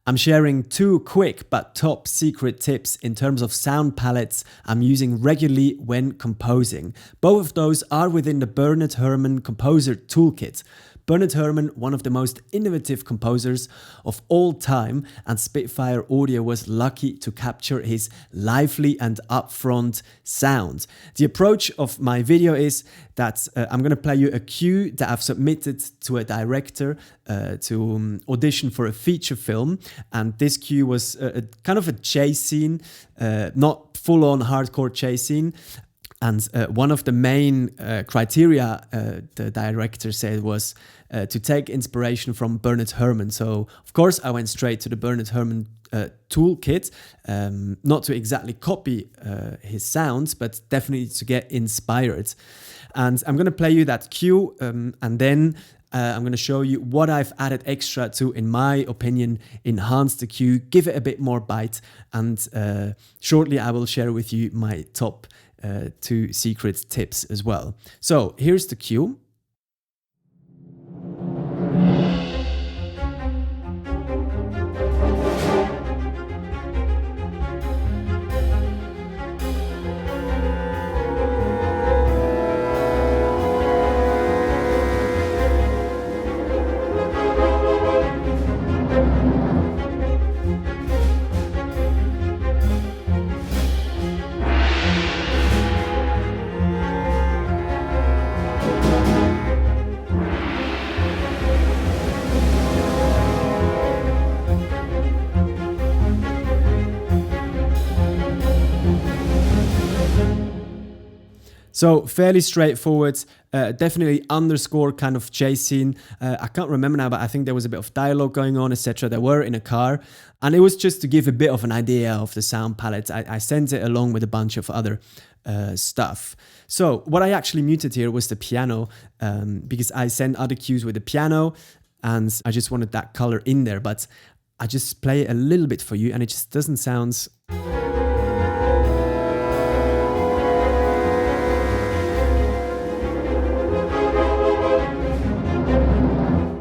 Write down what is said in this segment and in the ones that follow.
I'm sharing 2 quick but top secret tips in terms of sound palettes I'm using regularly when composing. Both of those are within the Bernard Herrmann Composer Toolkit. Bernard Herrmann, one of the most innovative composers of all time, and Spitfire Audio was lucky to capture his lively and upfront sound. The approach of my video is that I'm going to play you a cue that I've submitted to a director to audition for a feature film, and this cue was kind of a chase scene, not full-on hardcore chase scene. And one of the main criteria the director said was to take inspiration from Bernard Herrmann. So, of course, I went straight to the Bernard Herrmann toolkit, not to exactly copy his sounds, but definitely to get inspired. And I'm going to play you that cue, and then I'm going to show you what I've added extra to, in my opinion, enhance the cue, give it a bit more bite, and shortly I will share with you my top 2 secret tips as well. So here's the cue. So fairly straightforward, definitely underscore kind of chase scene. I can't remember now, but I think there was a bit of dialogue going on, etc. They were in a car, and it was just to give a bit of an idea of the sound palette. I sent it along with a bunch of other stuff. So what I actually muted here was the piano, because I sent other cues with the piano, and I just wanted that color in there. But I just play it a little bit for you, and it just doesn't sound...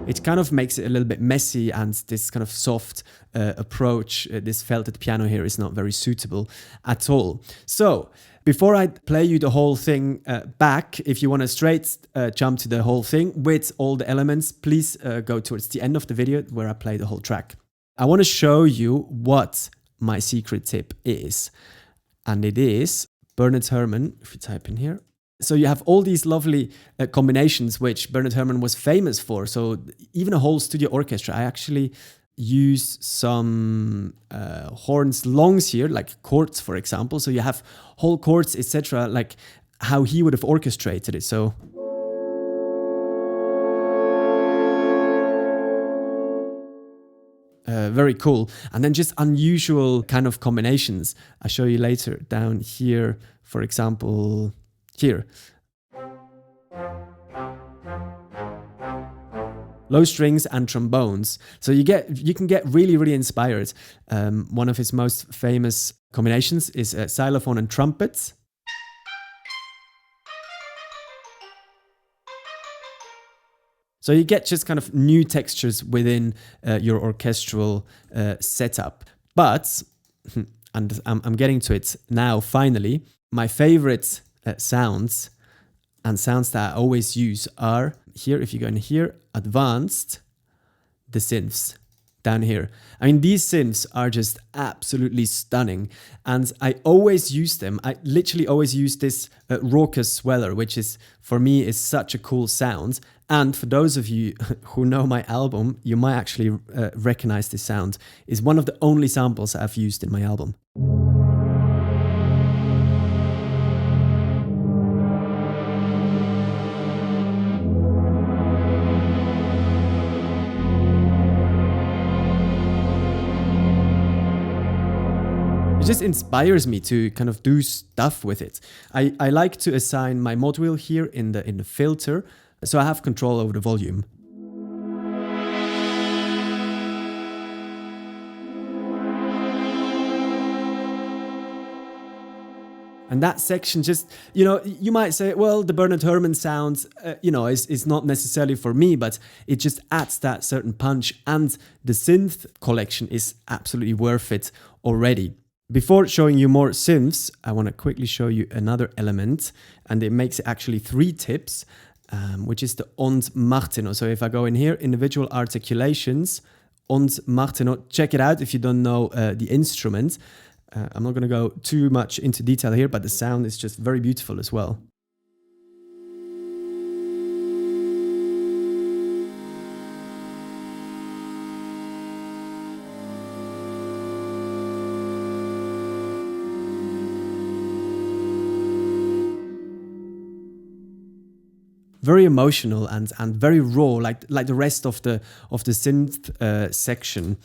It kind of makes it a little bit messy, and this kind of soft approach, this felted piano here, is not very suitable at all. So before I play you the whole thing back, if you want to straight jump to the whole thing with all the elements, please go towards the end of the video where I play the whole track. I want to show you what my secret tip is, and it is Bernard Herrmann. If you type in here, so you have all these lovely combinations which Bernard Herrmann was famous for. So even a whole studio orchestra. I actually use some horns longs here, like chords, for example. So you have whole chords, etc., like how he would have orchestrated it. So very cool. And then just unusual kind of combinations. I'll show you later down here, for example... Here, low strings and trombones. So you can get really inspired. One of his most famous combinations is xylophone and trumpets. So you get just kind of new textures within your orchestral setup. But, and I'm getting to it now, finally, my favorite sounds and sounds that I always use are here. If you go in here, advanced, the synths down here. I mean, these synths are just absolutely stunning, and I always use them. I literally always use this raucous sweller, which is, for me, is such a cool sound. And for those of you who know my album, you might actually recognize this sound. It's one of the only samples I've used in my album. Just inspires me to kind of do stuff with it. I like to assign my mod wheel here in the filter, so I have control over the volume. And that section just, you might say, well, the Bernard Herrmann sound, is not necessarily for me, but it just adds that certain punch, and the synth collection is absolutely worth it already. Before showing you more synths, I want to quickly show you another element, and it makes it actually 3 tips, which is the und Martino. So if I go in here, individual articulations, und Martino, check it out if you don't know the instrument. I'm not going to go too much into detail here, but the sound is just very beautiful as well. Very emotional and very raw, like the rest of the synth section.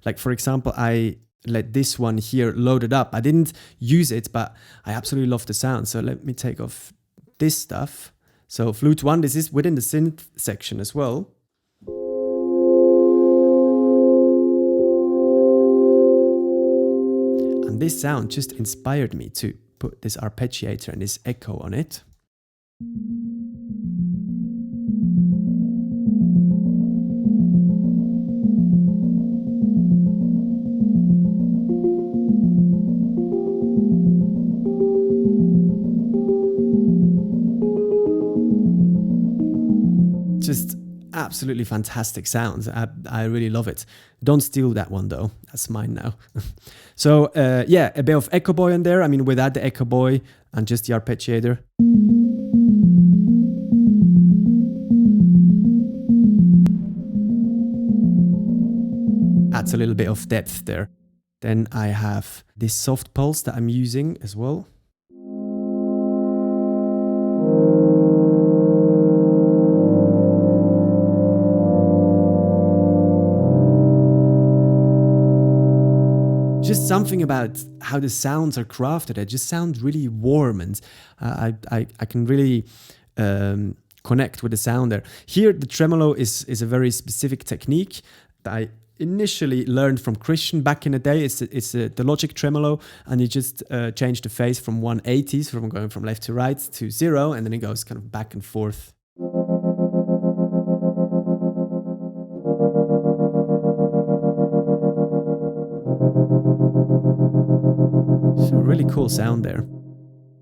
Like for example, I let this one here loaded up. I didn't use it, but I absolutely love the sound. So let me take off this stuff. So flute 1, this is within the synth section as well. And this sound just inspired me to put this arpeggiator and this echo on it. Just absolutely fantastic sounds. I really love it. Don't steal that one though. That's mine now. So yeah, a bit of Echo Boy in there. I mean, without the Echo Boy and just the arpeggiator. Adds a little bit of depth there. Then I have this soft pulse that I'm using as well. Just something about how the sounds are crafted. It just sounds really warm, and I can really connect with the sound there. Here, the tremolo is a very specific technique that I initially learned from Christian back in the day. It's the Logic tremolo, and you just change the phase from 180, so from going from left to right to 0, and then it goes kind of back and forth. So really cool sound there.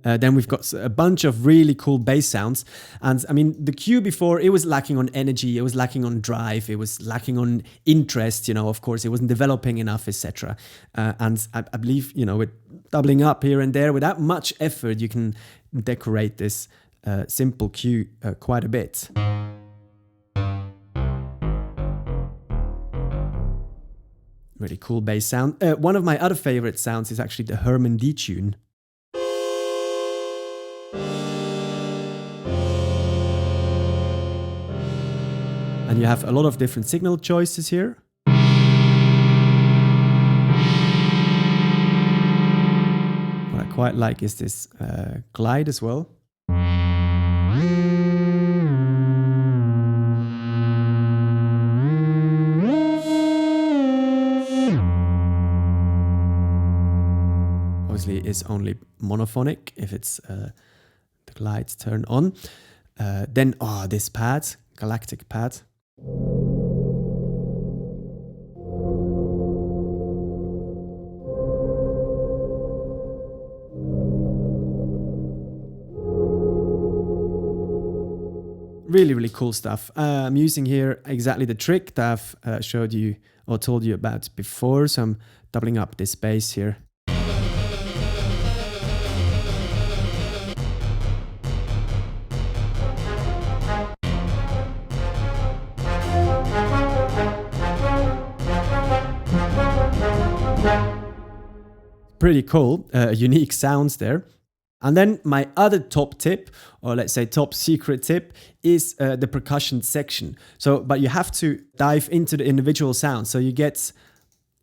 Then we've got a bunch of really cool bass sounds. And I mean, the cue before, it was lacking on energy, it was lacking on drive, it was lacking on interest, of course, it wasn't developing enough, etc. And I believe, with doubling up here and there, without much effort, you can decorate this simple cue quite a bit. Really cool bass sound. One of my other favorite sounds is actually the Herrmann detune. And you have a lot of different signal choices here. What I quite like is this glide as well. Obviously, it's only monophonic if it's the glides turn on. Then, this pad, galactic pad. Really, really cool stuff. I'm using here exactly the trick that I've showed you or told you about before. So I'm doubling up this bass here. Pretty cool, unique sounds there. And then my other top tip, or let's say top secret tip, is the percussion section. But you have to dive into the individual sounds. So you get,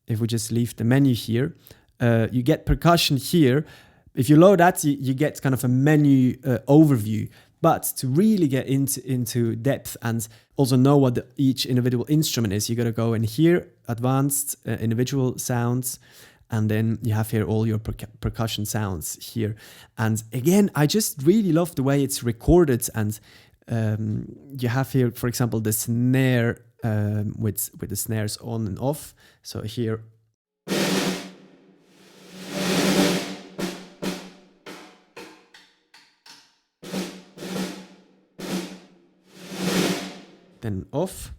if we just leave the menu here, you get percussion here. If you load that, you get kind of a menu overview. But to really get into depth and also know what each individual instrument is, you got to go in here, advanced individual sounds. And then you have here all your percussion sounds here. And again, I just really love the way it's recorded. And you have here, for example, the snare with the snares on and off. So here. Then off.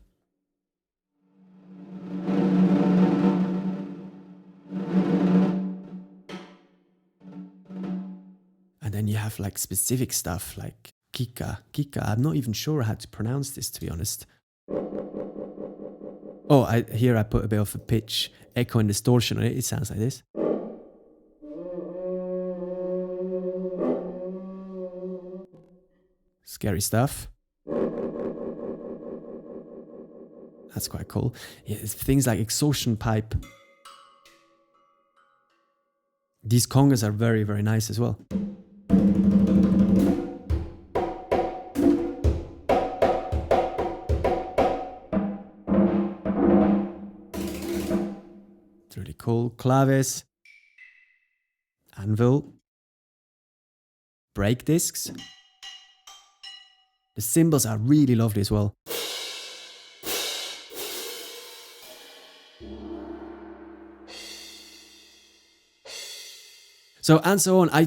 And then you have like specific stuff like Kika. I'm not even sure how to pronounce this, to be honest. Oh, here I put a bit of a pitch, echo and distortion on it. It sounds like this. Scary stuff. That's quite cool. Yeah, things like exhaustion pipe. These congas are very, very nice as well. It's really cool. Claves, anvil, brake discs. The cymbals are really lovely as well. So and so on. I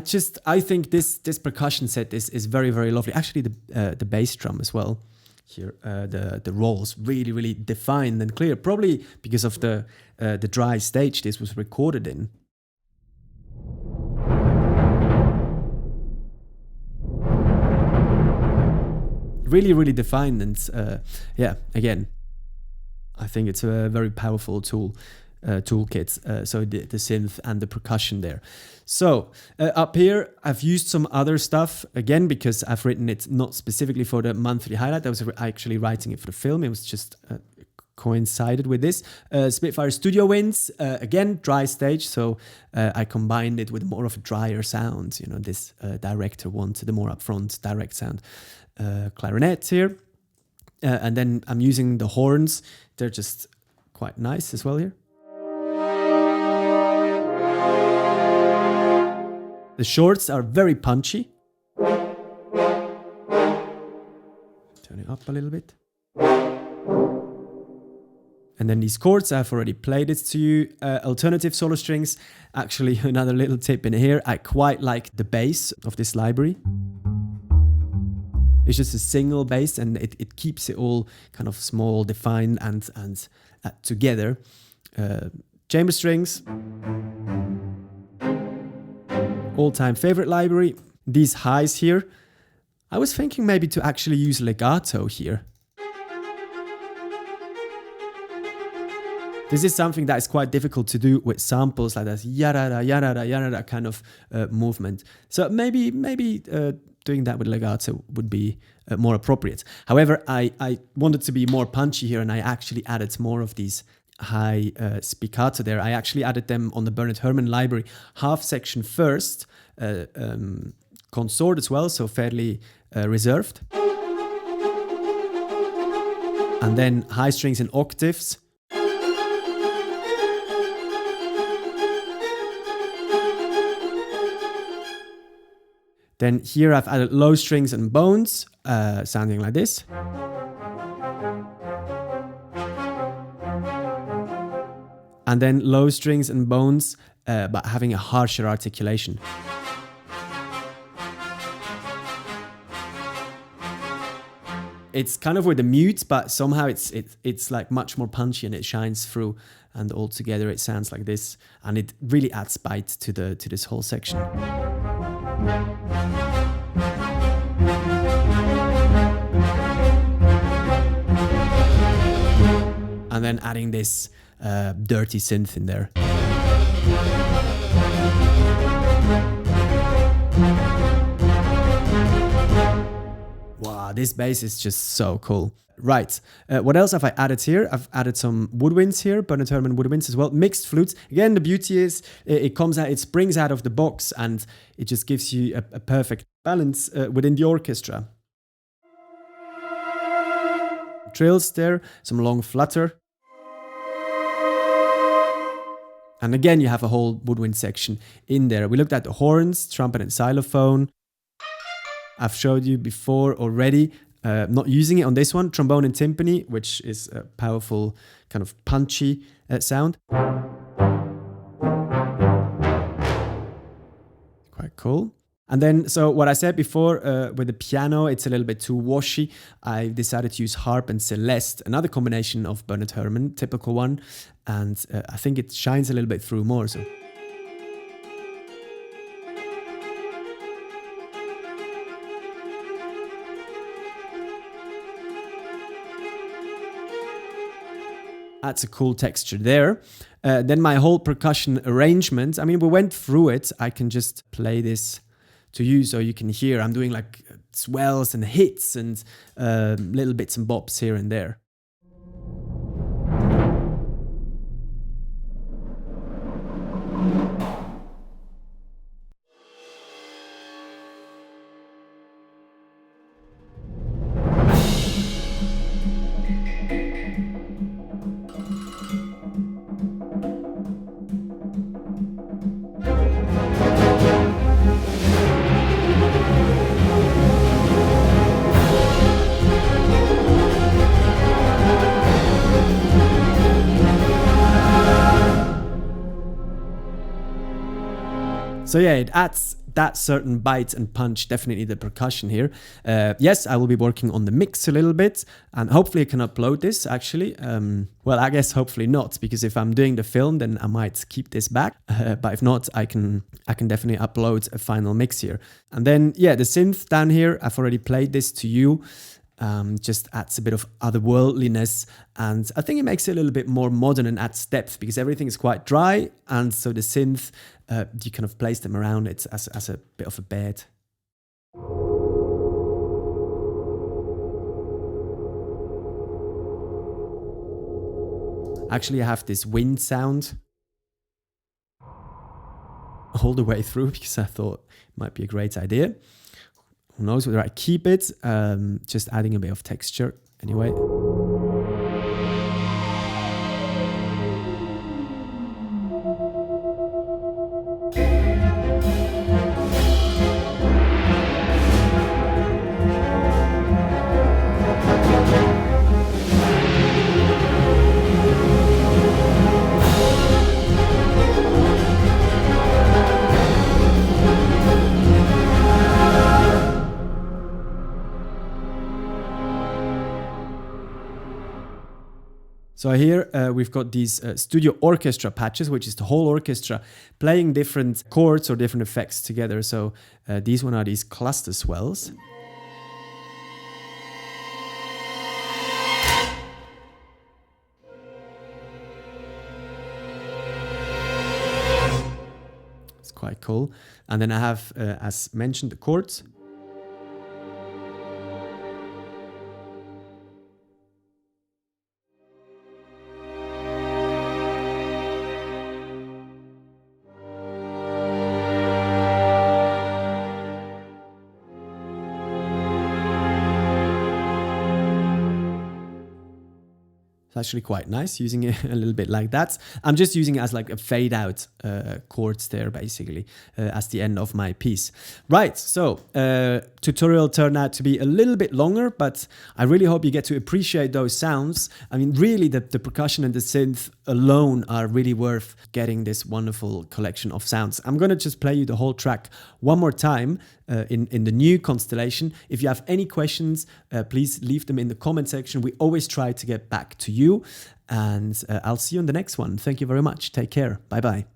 think this percussion set is very, very lovely. Actually, the bass drum as well. Here, the rolls really defined and clear. Probably because of the dry stage this was recorded in. Really defined, and yeah, again, I think it's a very powerful toolkit. So the synth and the percussion there. So up here, I've used some other stuff again because I've written it not specifically for the monthly highlight. I was actually writing it for the film. It was just coincided with this. Spitfire Studio Winds, again, dry stage. So I combined it with more of a drier sound. You know, this director wanted the more upfront direct sound. Clarinet here. And then I'm using the horns. They're just quite nice as well here. The shorts are very punchy. Turn it up a little bit. And then these chords, I've already played it to you. Alternative solo strings. Actually, another little tip in here. I quite like the bass of this library. It's just a single bass, and it keeps it all kind of small, defined, and together. Chamber strings. All-time favorite library. These highs here. I was thinking maybe to actually use legato here. This is something that is quite difficult to do with samples like this yarada kind of movement. So maybe doing that with legato would be more appropriate. However, I wanted to be more punchy here, and I actually added more of these high spiccato there. I actually added them on the Bernard Herrmann library. Half section first, consort as well, so fairly reserved. And then high strings and octaves. Then here I've added low strings and bones, sounding like this. And then low strings and bones, but having a harsher articulation. It's kind of with the mute, but somehow it's like much more punchy and it shines through, and all together it sounds like this, and it really adds bite to this whole section. And then adding this dirty synth in there. Wow, this bass is just so cool. Right, what else have I added here? I've added some woodwinds here, Bernard Herrmann woodwinds as well. Mixed flutes. Again, the beauty is it springs out of the box, and it just gives you a perfect balance within the orchestra. Trills there, some long flutter. And again, you have a whole woodwind section in there. We looked at the horns, trumpet and xylophone. I've showed you before already, not using it on this one, trombone and timpani, which is a powerful kind of punchy sound. Quite cool. And then, so what I said before, with the piano, it's a little bit too washy. I decided to use Harp and Celeste, another combination of Bernard Herrmann, typical one. And I think it shines a little bit through more. So. Adds a cool texture there. Then my whole percussion arrangement, I mean, we went through it. I can just play this to you so you can hear. I'm doing like swells and hits and little bits and bobs here and there. So yeah, it adds that certain bite and punch, definitely the percussion here. Yes, I will be working on the mix a little bit, and hopefully I can upload this actually. Well, I guess hopefully not, because if I'm doing the film, then I might keep this back. But if not, I can definitely upload a final mix here. And then, yeah, the synth down here, I've already played this to you. Just adds a bit of otherworldliness, and I think it makes it a little bit more modern and adds depth, because everything is quite dry, and so the synth, you kind of place them around it as a bit of a bed. Actually, I have this wind sound all the way through, because I thought it might be a great idea. Who knows whether I keep it, just adding a bit of texture anyway. So here we've got these studio orchestra patches, which is the whole orchestra playing different chords or different effects together. So these one are these cluster swells. It's quite cool. And then I have, as mentioned, the chords. It's actually quite nice using it a little bit like that. I'm just using it as like a fade out chords there basically as the end of my piece. Right, so tutorial turned out to be a little bit longer, but I really hope you get to appreciate those sounds. I mean, really the percussion and the synth alone are really worth getting this wonderful collection of sounds. I'm gonna just play you the whole track one more time in the new constellation. If you have any questions, please leave them in the comment section. We always try to get back to you, and I'll see you in the next one. Thank you very much. Take care. Bye bye.